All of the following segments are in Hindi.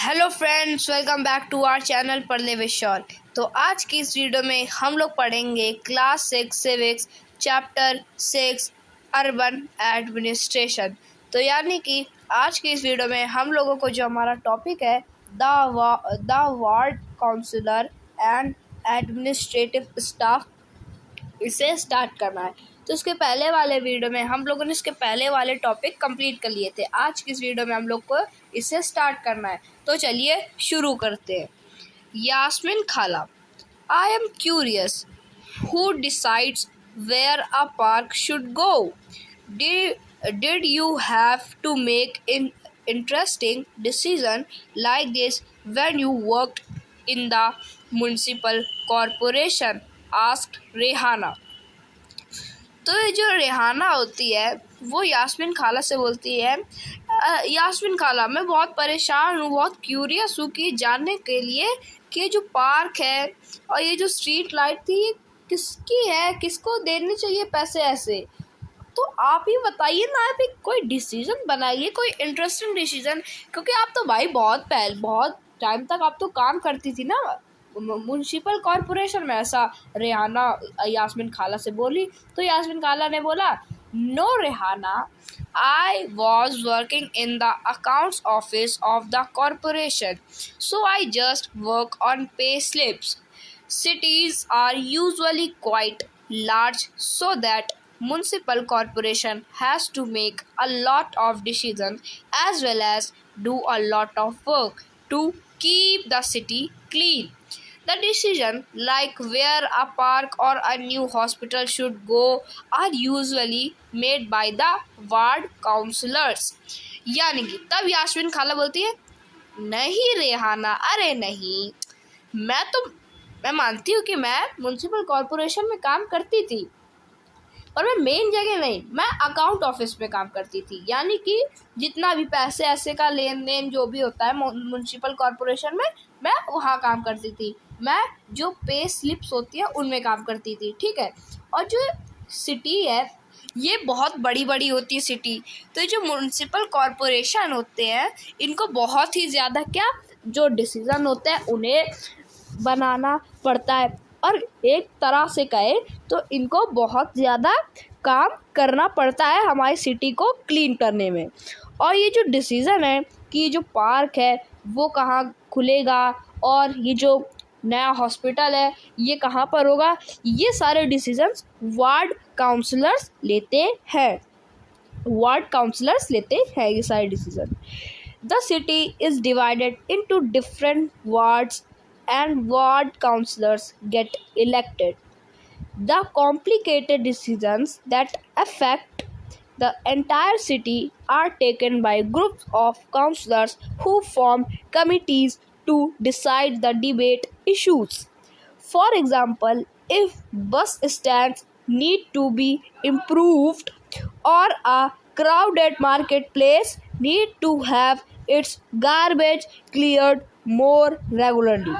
Hello friends, welcome back to our channel पढ़ने विद शॉल। तो आज की इस वीडियो में हम लोग पढ़ेंगे class 6 civics chapter 6 urban administration. तो यानी कि आज की इस वीडियो में हम लोगों को जो हमारा टॉपिक है the ward councillor and administrative staff, इसे स्टार्ट करना है। तो इसके पहले वाले वीडियो में हम लोगों ने इसके पहले वाले टॉपिक कंप्लीट कर लिए थे। आज की इस वीडियो में हम लोग को इसे स्टार्ट करना है। तो चलिए शुरू करते हैं। यास्मीन खाला, I am curious who decides where a park should go? Did you have to make an interesting decision like this when you worked in the municipal corporation? Asked Rehana. तो ये जो रेहाना होती है वो यास्मीन खाला से बोलती है, यास्मीन खाला, मैं बहुत परेशान हूँ, बहुत क्यूरियस हूँ कि जानने के लिए कि ये जो पार्क है और ये जो स्ट्रीट लाइट थी ये किसकी है, किसको देने चाहिए पैसे ऐसे। तो आप ही बताइए ना, आप एक कोई डिसीजन बनाइए, कोई इंटरेस्टिंग डिसीजन, क्योंकि आप तो भाई बहुत टाइम तक आप तो काम करती थी ना म्युनिसिपल कॉरपोरेशन में। ऐसा रेहाना यास्मीन खाला से बोली। तो यास्मीन खाला ने बोला, no Rehana, I was working in the accounts office of the corporation, so I just work on pay slips. Cities are usually quite large, so that municipal corporation has to make a lot of decisions as well as do a lot of work to keep the city clean. The decision like where a park or a new hospital should go are usually made by the ward councillors. यानी कि तब यास्मीन खाला बोलती है, नहीं रेहाना, अरे नहीं, मैं मानती हूँ कि मैं म्युनिसिपल कॉरपोरेशन में काम करती थी, पर मैं मेन जगह नहीं, मैं अकाउंट ऑफिस में काम करती थी। यानी कि जितना भी पैसे ऐसे का लेन देन जो भी होता है म्युनिसिपल कॉरपोरेशन में, मैं वहाँ काम करती थी। मैं जो पे स्लिप्स होती है उनमें काम करती थी, ठीक है। और जो सिटी है ये बहुत बड़ी बड़ी होती है सिटी। तो ये जो म्युनिसिपल कॉरपोरेशन होते हैं इनको बहुत ही ज़्यादा जो डिसीज़न होते हैं उन्हें बनाना पड़ता है, और एक तरह से कहे तो इनको बहुत ज़्यादा काम करना पड़ता है हमारी सिटी को क्लीन करने में। और ये जो डिसीज़न है कि ये जो पार्क है वो कहाँ खुलेगा और ये जो नया हॉस्पिटल है ये कहाँ पर होगा, ये सारे डिसीजंस वार्ड काउंसलर्स लेते हैं। ये सारे decision. The city is divided into different wards and ward councillors get elected. The complicated decisions that affect the entire city are taken by groups of councillors who form committees to decide the debate issues. For example, if bus stands need to be improved or a crowded marketplace need to have its garbage cleared more regularly,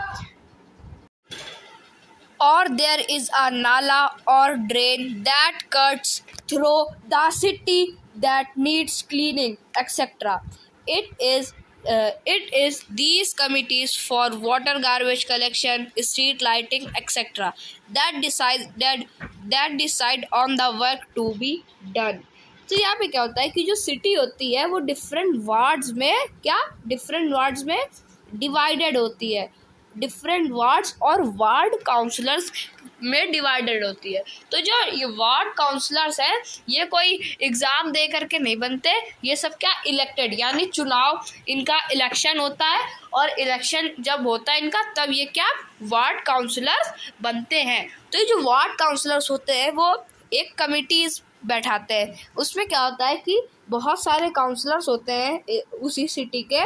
or there is a nala or drain that cuts through the city that needs cleaning, etc. It is these committees for water, garbage collection, street lighting, etc. that decide on the work to be done. तो यहाँ पे क्या होता है कि जो सिटी होती है वो डिफरेंट वार्ड्स में डिवाइडेड होती है, डिफरेंट वार्ड्स और वार्ड काउंसलर्स में डिवाइडेड होती है। तो जो ये वार्ड काउंसलर्स हैं ये कोई एग्ज़ाम दे करके नहीं बनते, ये सब इलेक्टेड, यानी चुनाव, इनका इलेक्शन होता है और इलेक्शन जब होता है इनका तब ये वार्ड काउंसलर्स बनते हैं। तो ये जो वार्ड काउंसलर्स होते हैं वो एक कमिटीज़ बैठाते हैं। उसमें क्या होता है कि बहुत सारे काउंसलर्स होते हैं उसी सिटी के,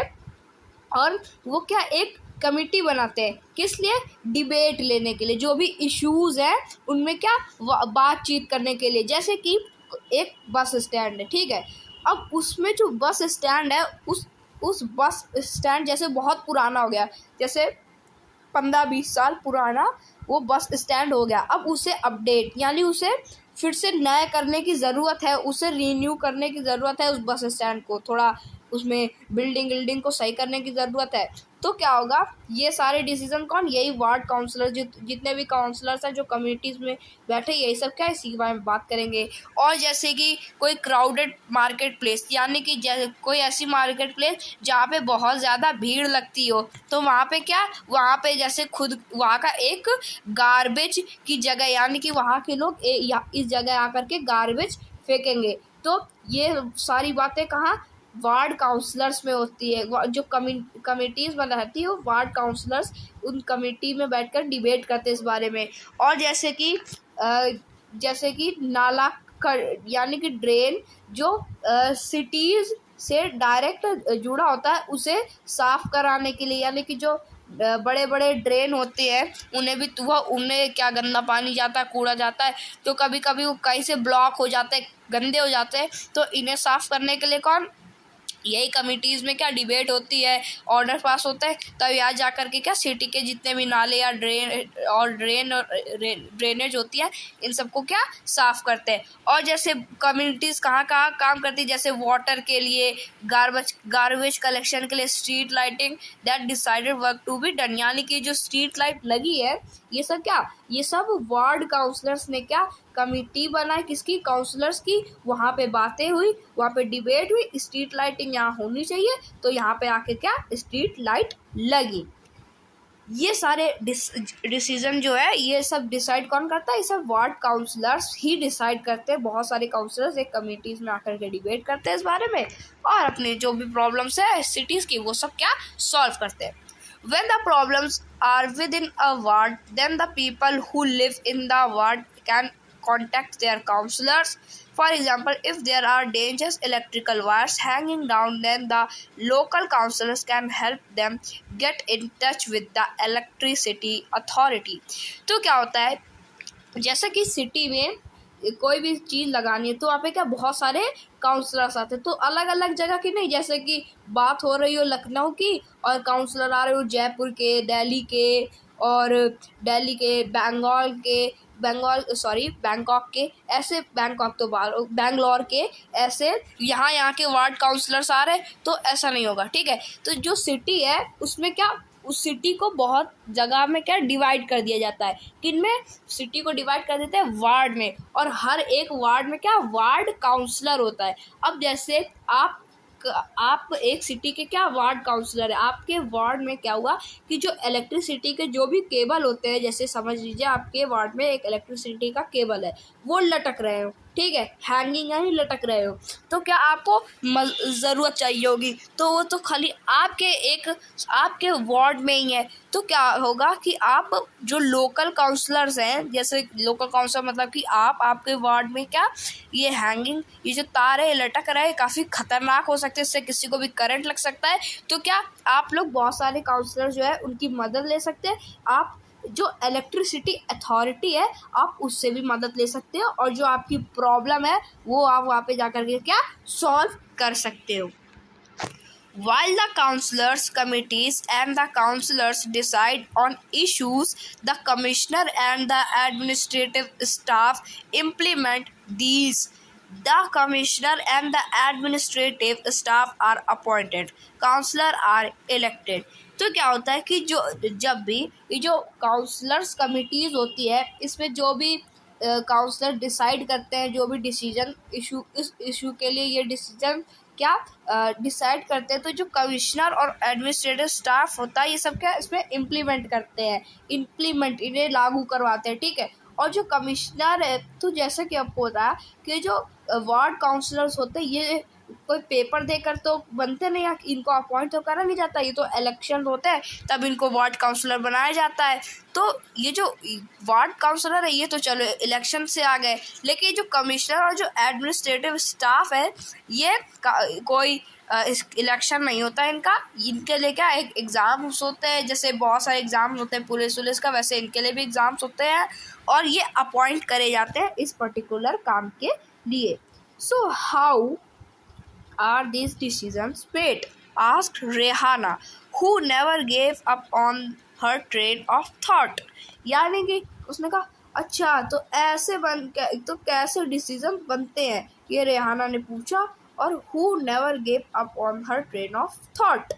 और वो एक कमिटी बनाते हैं, किस लिए? डिबेट लेने के लिए, जो भी इश्यूज़ हैं उनमें बातचीत करने के लिए। जैसे कि एक बस स्टैंड है, ठीक है, अब उसमें जो बस स्टैंड है उस बस स्टैंड जैसे बहुत पुराना हो गया, जैसे 15-20 साल पुराना वो बस स्टैंड हो गया, अब उसे अपडेट यानी उसे फिर से नया करने की ज़रूरत है, उसे रीन्यू करने की ज़रूरत है। उस बस स्टैंड को थोड़ा उसमें बिल्डिंग को सही करने की ज़रूरत है, तो क्या होगा, ये सारे डिसीजन कौन, यही वार्ड काउंसलर, जितने भी काउंसलर्स हैं जो कम्युनिटीज़ में बैठे, यही सब क्या है, इसी के बारे में बात करेंगे। और जैसे कि कोई क्राउडेड मार्केट प्लेस, यानी कि कोई ऐसी मार्केट प्लेस जहाँ पे बहुत ज़्यादा भीड़ लगती हो, तो वहाँ पे क्या, वहाँ पे जैसे खुद वहाँ का एक गार्बेज की जगह, यानी कि वहाँ के लोग इस जगह आकर के गार्बेज फेंकेंगे। तो ये सारी बातें कहाँ, वार्ड काउंसलर्स में होती है। जो कमिटीज़ बनाती है वो वार्ड काउंसलर्स उन कमेटी में बैठकर डिबेट करते हैं इस बारे में। और जैसे कि नाला यानी कि ड्रेन जो सिटीज़ से डायरेक्ट जुड़ा होता है, उसे साफ कराने के लिए, यानी कि जो बड़े बड़े ड्रेन होते हैं उनमें क्या गंदा पानी जाता है, कूड़ा जाता है, तो कभी कभी वो कहीं से ब्लॉक हो जाते हैं, गंदे हो जाते हैं, तो इन्हें साफ़ करने के लिए कौन, यही कमिटीज़ में क्या डिबेट होती है, ऑर्डर पास होता है, तब यहाँ जा कर के क्या सिटी के जितने भी नाले या ड्रेनेज होती है, इन सबको क्या साफ़ करते हैं। और जैसे कम्युनिटीज़ कहाँ कहाँ काम करती है, जैसे वाटर के लिए, गार्बेज कलेक्शन के लिए, street lighting, that decided work to be done, यानी कि जो स्ट्रीट लाइट लगी है, ये सब वार्ड काउंसलर्स ने क्या कमिटी बनाई, किसकी, काउंसलर्स की, वहाँ पे बातें हुई, वहाँ पे डिबेट हुई, स्ट्रीट लाइटिंग यहाँ होनी चाहिए, तो यहाँ पे आके क्या स्ट्रीट लाइट लगी। ये सारे डिसीजन जो है, ये सब डिसाइड कौन करता है, ये सब वार्ड काउंसलर्स ही डिसाइड करते हैं। बहुत सारे काउंसलर्स एक कमिटीज़ में आकर के डिबेट करते हैं इस बारे में, और अपनी जो भी प्रॉब्लम्स है सिटीज़ की, वो सब क्या सॉल्व करते हैं। When the problems are within a ward, then the people who live in the ward can contact their councillors. For example, if there are dangerous electrical wires hanging down, then the local councillors can help them get in touch with the electricity authority. तो क्या होता है, जैसे कि सिटी में कोई भी चीज़ लगानी है, तो वहाँ पे क्या बहुत सारे काउंसलर्स आते हैं, तो अलग अलग जगह की नहीं, जैसे कि बात हो रही हो लखनऊ की और काउंसलर आ रहे हो जयपुर के, दिल्ली के, बैंकॉक के, ऐसे बैंकॉक तो बैंगलोर के, ऐसे यहाँ के वार्ड काउंसलर्स आ रहे, तो ऐसा नहीं होगा, ठीक है। तो जो सिटी है उसमें क्या, उस सिटी को बहुत जगह में क्या डिवाइड कर दिया जाता है, किनमें, सिटी को डिवाइड कर देते हैं वार्ड में, और हर एक वार्ड में क्या वार्ड काउंसलर होता है। अब जैसे आप एक सिटी के क्या वार्ड काउंसलर है, आपके वार्ड में क्या हुआ कि जो इलेक्ट्रिसिटी के जो भी केबल होते हैं, जैसे समझ लीजिए आपके वार्ड में एक इलेक्ट्रिसिटी का केबल है, वो लटक रहे हो, ठीक है, हैंगिंग है, लटक रहे हो, तो क्या आपको ज़रूरत चाहिए होगी, तो वो तो खाली आपके वार्ड में ही है, तो क्या होगा कि आप जो लोकल काउंसलर्स हैं, जैसे लोकल काउंसलर मतलब कि आपके वार्ड में क्या ये जो तार है लटक रहा है, काफ़ी खतरनाक हो सकते हैं, इससे किसी को भी करंट लग सकता है, तो क्या आप लोग बहुत सारे काउंसलर जो है उनकी मदद ले सकते हैं। आप जो इलेक्ट्रिसिटी अथॉरिटी है, आप उससे भी मदद ले सकते हो, और जो आपकी प्रॉब्लम है वो आप वहाँ पे जाकर के क्या सॉल्व कर सकते हो। While the councillors committees and the councillors decide on issues, the commissioner and the administrative staff implement these. The commissioner and the administrative staff are appointed. Councillor are elected. तो क्या होता है कि जब भी ये जो काउंसलर्स कमिटीज़ होती है, इसमें जो भी काउंसलर डिसाइड करते हैं, जो भी डिसीजन इस इशू के लिए ये डिसीजन क्या डिसाइड करते हैं, तो जो कमिश्नर और एडमिनिस्ट्रेटिव स्टाफ होता है, ये सब क्या इसमें इम्प्लीमेंट करते हैं, इन्हें लागू करवाते हैं, ठीक है। और जो कमिश्नर है, तो जैसे कि आपको पता है कि जो वार्ड काउंसलर्स होते हैं, ये कोई पेपर देकर तो बनते नहीं है, इनको अपॉइंट तो करा नहीं जाता, ये तो इलेक्शन होते हैं तब इनको वार्ड काउंसलर बनाया जाता है। तो ये जो वार्ड काउंसलर है, ये तो चलो इलेक्शन से आ गए, लेकिन जो कमिश्नर और जो एडमिनिस्ट्रेटिव स्टाफ है, ये कोई इलेक्शन नहीं होता इनके लिए क्या एक एग्ज़ाम्स होते हैं, जैसे बहुत सारे एग्ज़ाम होते हैं पुलिस का, वैसे इनके लिए भी एग्ज़ाम्स होते हैं, और ये अपॉइंट करे जाते हैं इस पर्टिकुलर काम के लिए। So how are these decisions made? Asked Rehana, who never gave up on her train of thought. यानी कि उसने कहा अच्छा, तो कैसे डिसीजन बनते हैं, ये रेहाना ने पूछा, or who never gave up on her train of thought.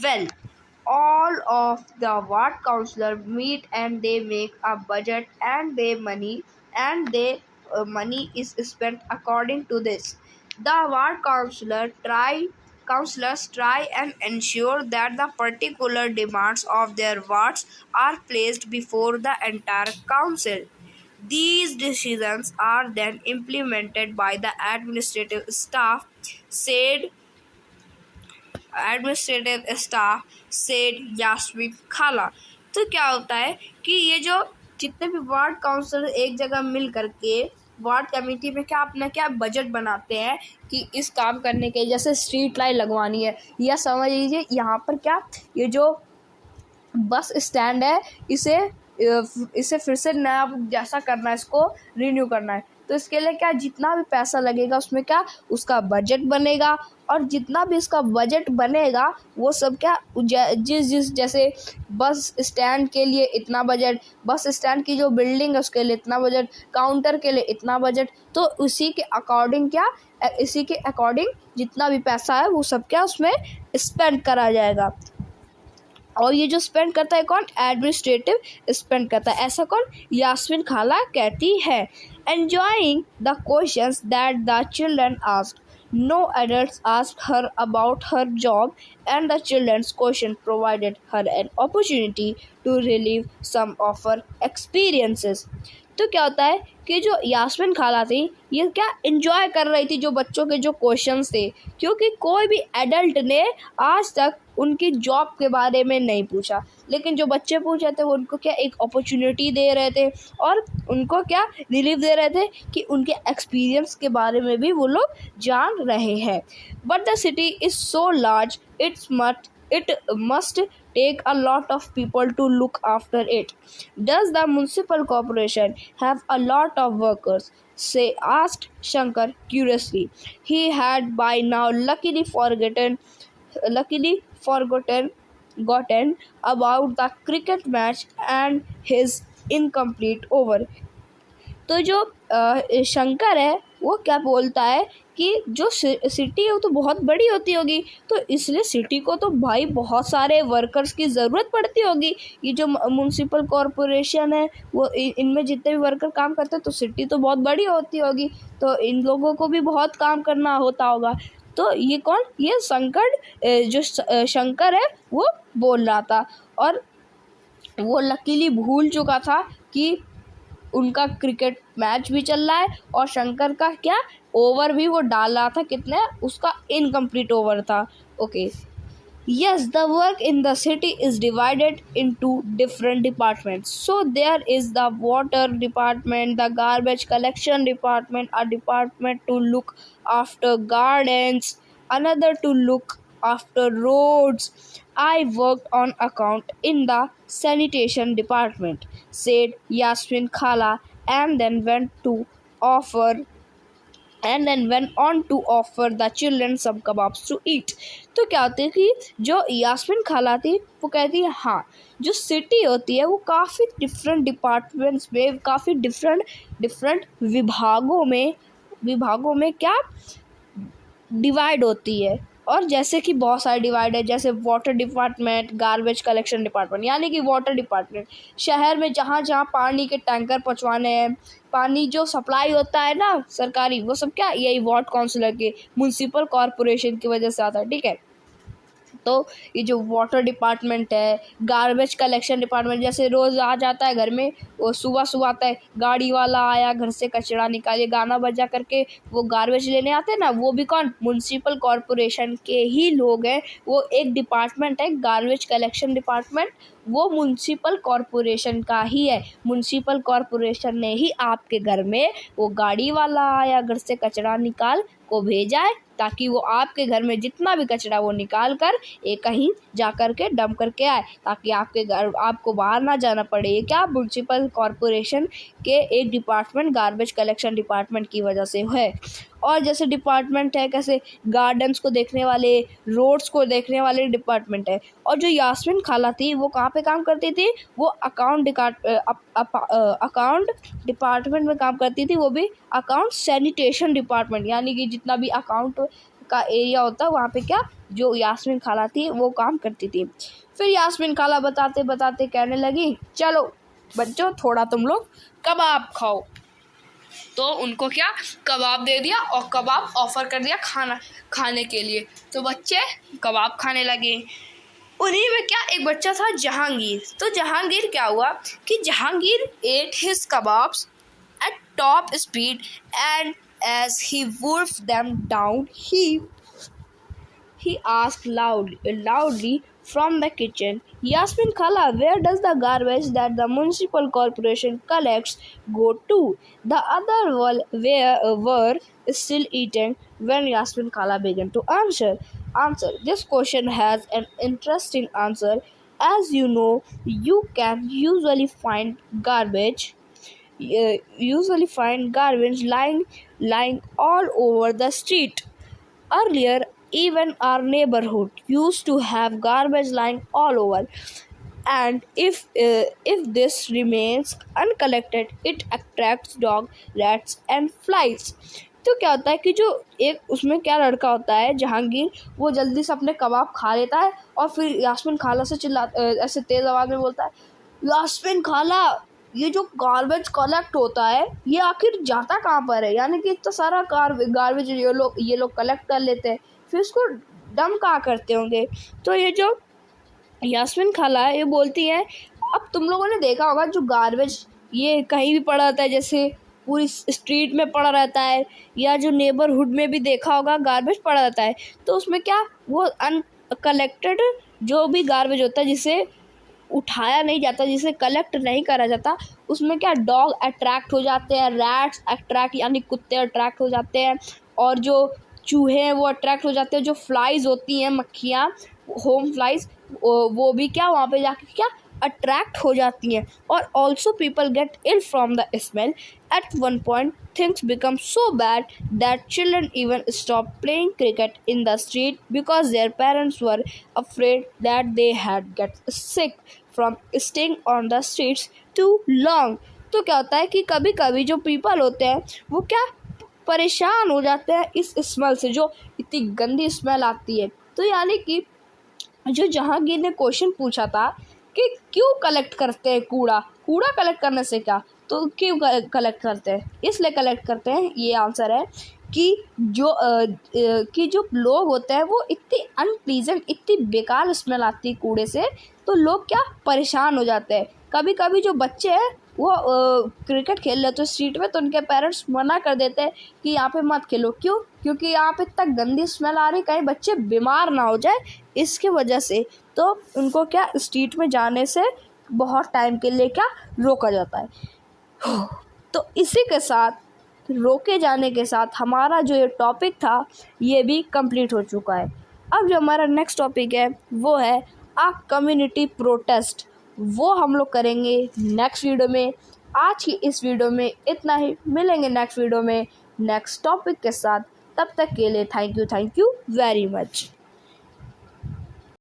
Well, all of the ward councillor meet and they make a budget, and they money is spent according to this. The ward councillors try and ensure that the particular demands of their wards are placed before the entire council. These decisions are then implemented by the administrative staff, said Yasmin खाला. तो क्या होता है कि ये जो जितने भी वार्ड काउंसिलर एक जगह मिल करके वार्ड कमेटी में क्या अपना क्या बजट बनाते हैं कि इस काम करने के, जैसे स्ट्रीट लाइट लगवानी है, या समझ लीजिए यहाँ पर क्या ये जो बस स्टैंड है इसे फिर से नया जैसा करना है, इसको रिन्यू करना है, तो इसके लिए क्या जितना भी पैसा लगेगा उसमें क्या उसका बजट बनेगा, और जितना भी इसका बजट बनेगा वो सब क्या जिस जैसे बस स्टैंड के लिए इतना बजट, बस स्टैंड की जो बिल्डिंग है उसके लिए इतना बजट, काउंटर के लिए इतना बजट, तो इसी के अकॉर्डिंग जितना भी पैसा है वो सब क्या उसमें स्पेंड करा जाएगा. और ये जो स्पेंड करता है कौन? एडमिनिस्ट्रेटिव स्पेंड करता है. ऐसा कौन? यास्मीन खाला कहती है. Enjoying the questions that the children asked. No adults asked her about her job, and the children's question provided her an opportunity to relive some of her experiences. तो क्या होता है कि जो यास्मीन खाला थी ये क्या एंजॉय कर रही थी जो बच्चों के जो क्वेश्चंस थे, क्योंकि कोई भी एडल्ट ने आज तक उनकी जॉब के बारे में नहीं पूछा, लेकिन जो बच्चे पूछे थे वो उनको क्या एक अपॉर्चुनिटी दे रहे थे और उनको क्या रिलीफ दे रहे थे कि उनके एक्सपीरियंस के बारे में भी वो लोग जान रहे हैं. But the city is so large, it must take a lot of people to look after it. Does the municipal corporation have a lot of workers? Asked Shankar curiously. He had by now luckily gotten about the cricket match and his incomplete over. तो जो शंकर है वो क्या बोलता है कि जो सिटी है वो तो बहुत बड़ी होती होगी, तो इसलिए सिटी को तो भाई बहुत सारे वर्कर्स की ज़रूरत पड़ती होगी. ये जो म्युनिसिपल कॉरपोरेशन है वो इनमें जितने भी वर्कर काम करते हैं तो सिटी तो बहुत बड़ी होती होगी, तो इन लोगों को भी बहुत काम करना होता होगा. तो ये कौन? ये जो शंकर है वो बोल रहा था, और वो लकीली भूल चुका था कि उनका क्रिकेट मैच भी चल रहा है और शंकर का क्या ओवर भी वो डाल रहा था, कितने उसका इनकम्प्लीट ओवर था. Okay. Yes, the work in the city is divided into different departments. So there is the water department, the garbage collection department, a department to look after gardens, another to look after roads. I worked on account in the sanitation department, said Yasmin Khala, and then went on to offer the children some kebabs to eat. तो क्या होती है कि जो यास्मीन खाला थी वो कहती है हाँ जो सिटी होती है वो काफ़ी डिफरेंट डिपार्टमेंट्स में, काफ़ी डिफरेंट विभागों में क्या डिवाइड होती है. और जैसे कि बहुत सारे डिवाइड है, जैसे water department, garbage collection department, यानी कि वाटर डिपार्टमेंट शहर में जहाँ जहाँ पानी के टैंकर पहुँचवाने हैं, पानी जो सप्लाई होता है ना सरकारी, वो सब क्या यही वार्ड काउंसिलर के म्युनिसिपल कॉरपोरेशन की वजह से आता है. ठीक है. तो ये जो वाटर डिपार्टमेंट है, गार्बेज कलेक्शन डिपार्टमेंट, जैसे रोज़ आ जाता है घर में, वो सुबह आता है गाड़ी वाला आया घर से कचरा निकालिए गाना बजा करके वो गार्बेज लेने आते हैं ना, वो भी कौन? म्युनिसिपल कॉरपोरेशन के ही लोग हैं. वो एक डिपार्टमेंट है गार्बेज कलेक्शन डिपार्टमेंट, वो म्युनिसिपल कॉरपोरेशन का ही है. म्युनिसिपल कॉरपोरेशन ने ही आपके घर में वो गाड़ी वाला आया घर से कचरा निकाल को भेजा है ताकि वो आपके घर में जितना भी कचरा वो निकाल कर एक कहीं जा कर के डंप करके आए, ताकि आपके घर आपको बाहर ना जाना पड़े. ये क्या म्युनिसिपल कॉरपोरेशन के एक डिपार्टमेंट गार्बेज कलेक्शन डिपार्टमेंट की वजह से है. और जैसे डिपार्टमेंट है, कैसे गार्डन्स को देखने वाले, रोड्स को देखने वाले डिपार्टमेंट है। और जो यास्मीन खाला थी वो कहाँ पे काम करती थी? वो अकाउंट डिपार्टमेंट में काम करती थी, वो भी अकाउंट सैनिटेशन डिपार्टमेंट, यानी कि जितना भी अकाउंट का एरिया होता है वहाँ पे क्या जो यास्मीन खाला थी वो काम करती थी। फिर यास्मीन खाला बताते बताते कहने लगी, चलो बच्चों थोड़ा तुम लोग कबाब खाओ। तो उनको क्या कबाब दे दिया और कबाब ऑफर कर दिया खाने के लिए। तो बच्चे कबाब खाने लगे। उन्हीं में क्या एक बच्चा था जहांगीर। तो जहांगीर क्या हुआ कि Jahangir at his kebabs at top speed, and as he wolfed them down, he asked loudly from the kitchen, Yasmin Khala, where does the garbage that the municipal corporation collects go to? The other were still eating when Yasmin Khala began to answer. This question has an interesting answer. As you know, you can usually find garbage lying all over the street. Earlier, even our neighborhood used to have garbage lying all over, and if this remains uncollected, it attracts dogs, rats, and flies. तो क्या होता है कि जो एक उसमें क्या लड़का होता है जहांगीर, वो जल्दी से अपने कबाब खा लेता है और फिर यास्मीन खाला से ऐसे तेज आवाज में बोलता है, यास्मीन खाला, ये जो गार्बेज कलेक्ट होता है ये आखिर जाता कहाँ पर है? यानी कि इतना सारा गार्बेज ये लोग कलेक्ट कर लेते हैं, फिर इसको डंप कहाँ करते होंगे? तो ये जो यास्मीन खाला है ये बोलती है, अब तुम लोगों ने देखा होगा जो गार्बेज ये कहीं भी पड़ा रहता है, जैसे पूरी स्ट्रीट में पड़ा रहता है या जो नेबरहुड में भी देखा होगा गार्बेज पड़ा रहता है, तो उसमें क्या वो अनकलेक्टेड जो भी गार्बेज होता है जिसे उठाया नहीं जाता, जिसे कलेक्ट नहीं करा जाता, उसमें क्या डॉग अट्रैक्ट हो जाते हैं, रैट्स अट्रैक्ट यानी कुत्ते अट्रैक्ट हो जाते हैं, और जो चूहे हैं वो अट्रैक्ट हो जाते हैं, जो फ्लाइज होती हैं मक्खियाँ, होम फ्लाइज, वो भी क्या वहाँ पे जाके क्या अट्रैक्ट हो जाती हैं। और also people get ill from the smell. At one point things become so bad that children even stop playing cricket in the street because their parents were afraid that they had get sick from staying on the streets too long. तो क्या होता है कि कभी कभी जो पीपल होते हैं वो क्या परेशान हो जाते हैं इस स्मेल से, जो इतनी गंदी स्मेल आती है। तो यानी कि जो जहांगीर ने क्वेश्चन पूछा था कि क्यों कलेक्ट करते हैं कूड़ा कलेक्ट करने से क्या, तो क्यों कलेक्ट करते हैं? इसलिए कलेक्ट करते हैं, ये आंसर है कि जो लोग होते हैं वो इतनी अनप्लीजेंट, इतनी बेकार स्मेल आती है कूड़े से, तो लोग क्या परेशान हो जाते हैं। कभी कभी जो बच्चे हैं वो क्रिकेट खेल रहे तो स्ट्रीट में, तो उनके पेरेंट्स मना कर देते हैं कि यहाँ पे मत खेलो। क्यों? क्योंकि यहाँ पे इतना गंदी स्मेल आ रही, कहीं बच्चे बीमार ना हो जाए इसके वजह से। तो उनको क्या स्ट्रीट में जाने से बहुत टाइम के लिए क्या रोका जाता है। तो इसी के साथ रोके जाने के साथ हमारा जो ये टॉपिक था ये भी कंप्लीट हो चुका है। अब जो हमारा नेक्स्ट टॉपिक है वो है कम्युनिटी प्रोटेस्ट, वो हम लोग करेंगे नेक्स्ट वीडियो में। आज की इस वीडियो में इतना ही, मिलेंगे नेक्स्ट वीडियो में नेक्स्ट टॉपिक के साथ। तब तक के लिए थैंक यू वेरी मच।